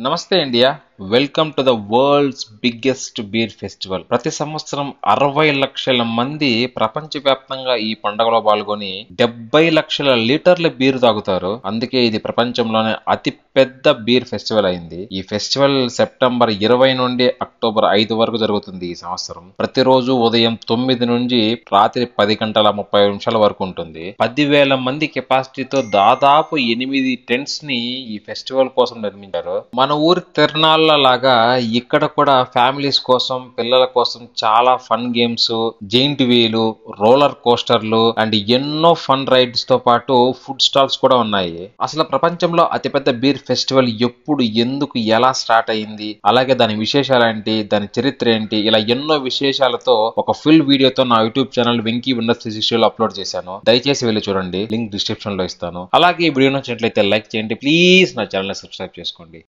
నమస్తే India. Welcome to the world's biggest beer festival. ప్రతి సంవత్సరం 60 లక్షల మంది ప్రపంచవ్యాప్తంగా ఈ పండుగలో పాల్గొని 70 లక్షల లీటర్ల బీర్ తాగుతారు. అందుకే ఇది ప్రపంచంలోనే అతి పెద్ద బీర్ ఫెస్టివల్ అయింది. ఈ ఫెస్టివల్ సెప్టెంబర్ 20 నుండి అక్టోబర్ 5 వరకు జరుగుతుంది. ఈ సంవత్సరం ప్రతిరోజు ఉదయం 9 నుంచి రాత్రి 10 గంటల 30 నిమిషాల వరకు ఉంటుంది. 10,000 మంది కెపాసిటీతో దాదాపు 8 టెంట్స్ ని ఈ ఫెస్టివల్ కోసం నిర్మించారు. మన ఊరి తిరణాల లాగా ఇక్కడ కూడా ఫ్యామిలీస్ కోసం, పిల్లల కోసం చాలా fun games, giant wheel, roller కోస్టర్లు అండ్ ఎన్నో ఫన్ రైడ్స్ తో పాటు ఫుడ్ స్టాల్స్ కూడా ఉన్నాయి. అసలు ప్రపంచంలో అతిపెద్ద బీర్ ఫెస్టివల్ ఎప్పుడు, ఎందుకు, ఎలా స్టార్ట్ అయింది, అలాగే దాని విశేషాలు ఏంటి, దాని చరిత్ర ఏంటి, ఇలా ఎన్నో విశేషాలతో ఒక ఫుల్ వీడియోతో నా యూట్యూబ్ ఛానల్ వెంకీ విన్నర్స్ 360 లో అప్లోడ్ చేశాను. దయచేసి వెళ్ళి చూడండి, లింక్ డిస్క్రిప్షన్ లో ఇస్తాను. అలాగే ఈ వీడియో నచ్చినట్లయితే లైక్ చేయండి, ప్లీజ్ నా ఛానల్ సబ్స్క్రైబ్ చేసుకోండి.